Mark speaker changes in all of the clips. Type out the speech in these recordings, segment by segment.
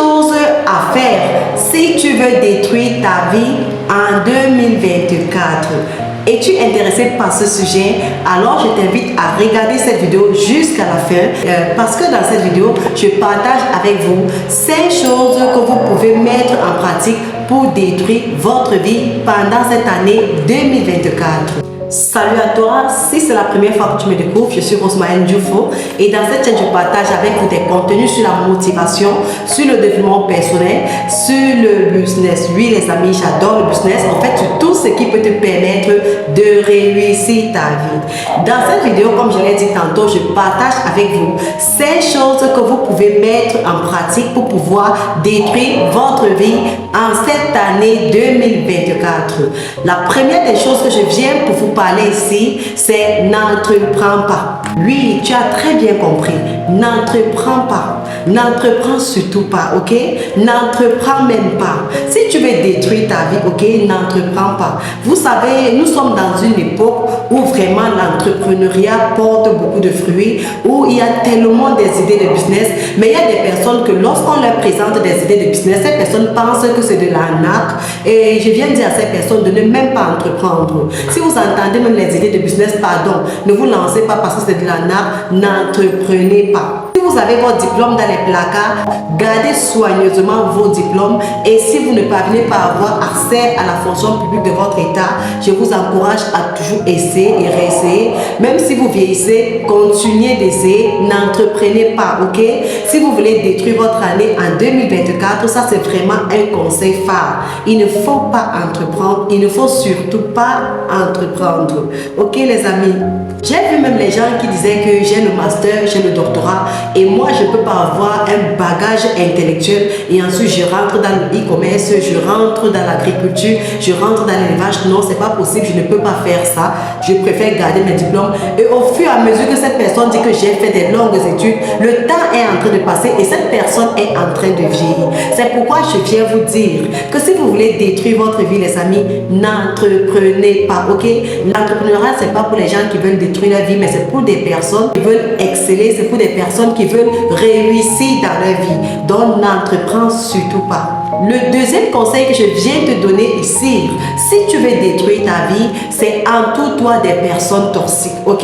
Speaker 1: choses à faire si tu veux détruire ta vie en 2024. Es-tu intéressé par ce sujet? Alors je t'invite à regarder cette vidéo jusqu'à la fin parce que dans cette vidéo, je partage avec vous 5 choses que vous pouvez mettre en pratique pour détruire votre vie pendant cette année 2024. Salut à toi, si c'est la première fois que tu me découvres, je suis Rosemaëlle Dioufo et dans cette chaîne je partage avec vous des contenus sur la motivation, sur le développement personnel, sur le business. Oui les amis, j'adore le business, en fait sur tout ce qui peut te permettre de réussir ta vie. Dans cette vidéo, comme je l'ai dit tantôt, je partage avec vous 5 choses que vous pouvez mettre en pratique pour pouvoir détruire votre vie en cette année 2024. La première des choses que je viens pour vous parler ici, c'est n'entreprends pas. Oui, tu as très bien compris. N'entreprends pas. N'entreprends surtout pas, ok? N'entreprends même pas. Si tu veux détruire ta vie, ok? N'entreprends pas. Vous savez, nous sommes dans une époque où vraiment l'entrepreneuriat porte beaucoup de fruits, où il y a tellement des idées de business, mais il y a des personnes que lorsqu'on leur présente des idées de business, ces personnes pensent que c'est de l'arnaque et je viens dire à ces personnes de ne même pas entreprendre. Si vous entendez même les idées de business, pardon, ne vous lancez pas parce que c'est de l'arnaque, n'entreprenez pas. Si vous avez votre diplôme dans les placards, gardez soigneusement vos diplômes et si vous ne parvenez pas à avoir accès à la fonction publique de votre état, je vous encourage à toujours essayer et réessayer. Même si vous vieillissez, continuez d'essayer, n'entreprenez pas, ok? Si vous voulez détruire votre année en 2024, ça c'est vraiment un conseil phare. Il ne faut pas entreprendre, il ne faut surtout pas entreprendre, ok les amis? J'ai vu même les gens qui disaient que j'ai le master, j'ai le doctorat et moi je ne peux pas avoir un bagage intellectuel et ensuite je rentre dans le e-commerce, je rentre dans l'agriculture, je rentre dans l'élevage. Non, c'est pas possible, je ne peux pas faire ça. Je préfère garder mes diplômes et au fur et à mesure que cette personne dit que j'ai fait des longues études, le temps est en train de passer et cette personne est en train de vieillir. C'est pourquoi je viens vous dire que si vous voulez détruire votre vie les amis, n'entreprenez pas, ok? L'entrepreneuriat c'est pas pour les gens qui veulent détruire leur vie, mais c'est pour des personnes qui veulent exceller, c'est pour des personnes qui veulent réussir dans leur vie. Donc n'entreprends surtout pas. Le deuxième conseil que je viens te donner ici, si tu veux détruire ta vie, c'est entoure-toi des personnes toxiques, ok?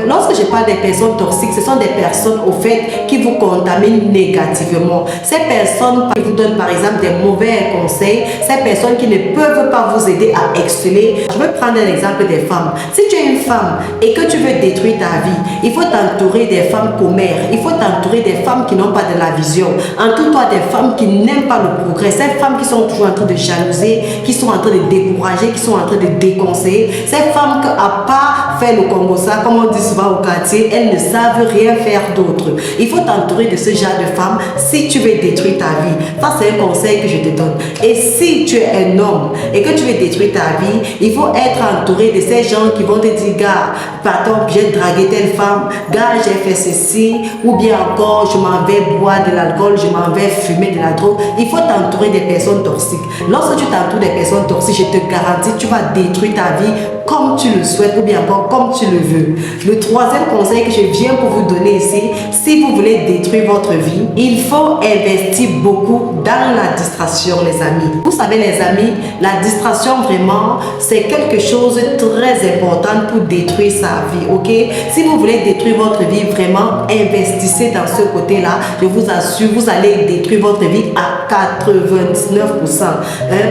Speaker 1: Lorsque je parle des personnes toxiques, ce sont des personnes au fait qui vous contaminent négativement. Ces personnes qui vous donnent par exemple des mauvais conseils, ces personnes qui ne peuvent pas vous aider à exceller. Je vais prendre un exemple des femmes. Si tu es une femme et que tu veux détruire ta vie, il faut t'entourer des femmes commères, il faut t'entourer des femmes qui n'ont pas de la vision. Entoure-toi des femmes qui n'aiment pas le progrès, ces femmes qui sont toujours en train de jalouser, qui sont en train de décourager, qui sont en train de déconseiller, ces femmes qui à part faire le Congo ça, comme on dit souvent au quartier, elles ne savent rien faire d'autre. Il faut t'entourer de ce genre de femmes si tu veux détruire ta vie. Ça c'est un conseil que je te donne. Et si tu es un homme et que tu veux détruire ta vie, il faut être entouré de ces gens qui vont te dire, gars, pardon, j'ai dragué telle femme, gars, j'ai fait ceci, ou bien encore, je m'en vais boire de l'alcool, je m'en vais fumer de la drogue. Il faut t'entourer des personnes toxiques. Lorsque tu t'entoures des personnes toxiques, je te garantis, tu vas détruire ta vie comme tu le souhaites ou bien encore comme tu le veux. Le troisième conseil que je viens pour vous donner ici, si vous voulez détruire votre vie, il faut investir beaucoup dans la distraction les amis. Vous savez les amis, la distraction vraiment c'est quelque chose de très important pour détruire sa vie, ok? Si vous voulez détruire votre vie, vraiment investissez dans ce côté là, je vous assure, vous allez détruire votre vie à 99%.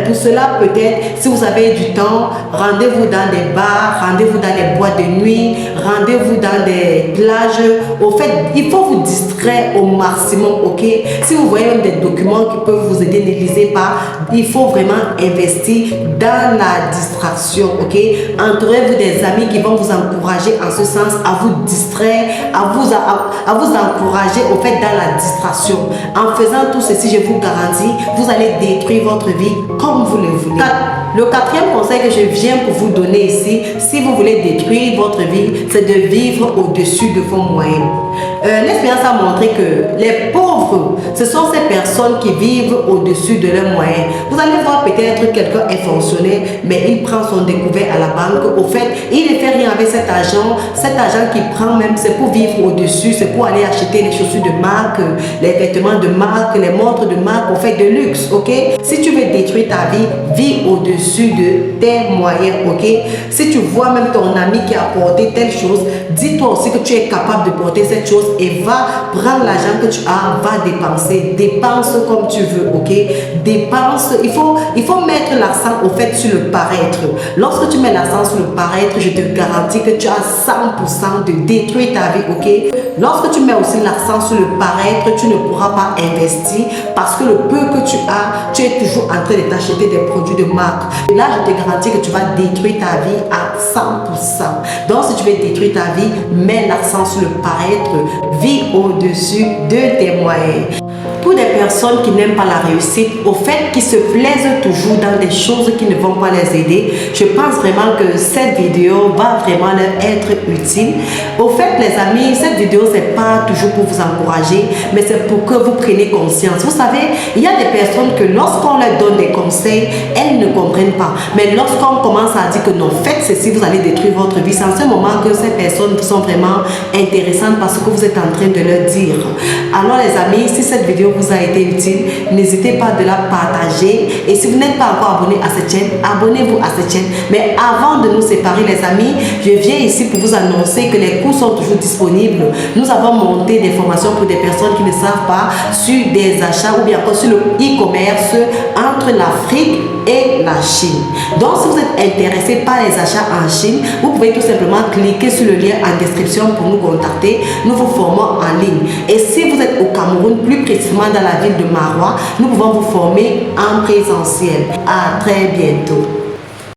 Speaker 1: Pour cela peut-être, si vous avez du temps, rendez-vous dans des bars, rendez-vous dans les boîtes de nuit, rendez-vous dans des plages. Au fait, il faut vous distraire au maximum, ok? Si vous voyez même des documents qui peuvent vous aider, ne lisez pas. Il faut vraiment investir dans la distraction, ok? Entourez-vous des amis qui vont vous encourager en ce sens à vous distraire, à vous encourager au fait dans la distraction. En faisant tout ceci, je vous garantis, vous allez détruire votre vie comme vous le voulez. Le quatrième conseil que je viens pour vous donner ici, si vous voulez détruire votre vie, c'est de vivre au-dessus de vos moyens. L'expérience a montré que les pauvres pauvres. Ce sont ces personnes qui vivent au-dessus de leurs moyens. Vous allez voir peut-être quelqu'un est fonctionnaire, mais il prend son découvert à la banque. Au fait, il ne fait rien avec cet argent. Cet argent qu'il prend même, c'est pour vivre au-dessus, c'est pour aller acheter les chaussures de marque, les vêtements de marque, les montres de marque, au fait de luxe, ok? Si tu veux détruire ta vie, vis au-dessus de tes moyens, ok? Si tu vois même ton ami qui a porté telle chose, dis-toi aussi que tu es capable de porter cette chose et va prendre l'argent que tu as, va dépenser. Dépense comme tu veux, ok? Dépense, il faut mettre l'accent au fait sur le paraître. Lorsque tu mets l'accent sur le paraître, je te garantis que tu as 100% de détruire ta vie, ok? Lorsque tu mets aussi l'accent sur le paraître, tu ne pourras pas investir parce que le peu que tu as, tu es toujours en train de t'acheter des produits de marque. Et là, je te garantis que tu vas détruire ta vie à 100%. Donc, si tu veux détruire ta vie, mets l'accent sur le paraître, vis au-dessus de tes moyens. Pour des personnes qui n'aiment pas la réussite, au fait qui se plaisent toujours dans des choses qui ne vont pas les aider, je pense vraiment que cette vidéo va vraiment leur être utile. Au fait, les amis, cette vidéo, c'est pas toujours pour vous encourager, mais c'est pour que vous preniez conscience. Vous savez, il y a des personnes que lorsqu'on leur donne des conseils, elles ne comprennent pas. Mais lorsqu'on commence à dire que non, faites ceci, vous allez détruire votre vie, c'est en ce moment que ces personnes sont vraiment intéressantes parce que vous êtes en train de leur dire. Alors les amis, si cette vidéo vous a été utile, n'hésitez pas de la partager. Et si vous n'êtes pas encore abonné à cette chaîne, abonnez-vous à cette chaîne. Mais avant de nous séparer les amis, je viens ici pour vous annoncer que les cours sont toujours disponibles. Nous avons monté des formations pour des personnes qui ne savent pas sur des achats ou bien encore sur le e-commerce entre l'Afrique et la Chine. Donc si vous êtes intéressé par les achats en Chine, vous pouvez tout simplement cliquer sur le lien en description pour nous contacter. Nous vous formons en ligne. Et si vous êtes au Cameroun, plus précisément dans la ville de Maroua, nous pouvons vous former en présentiel. À très bientôt.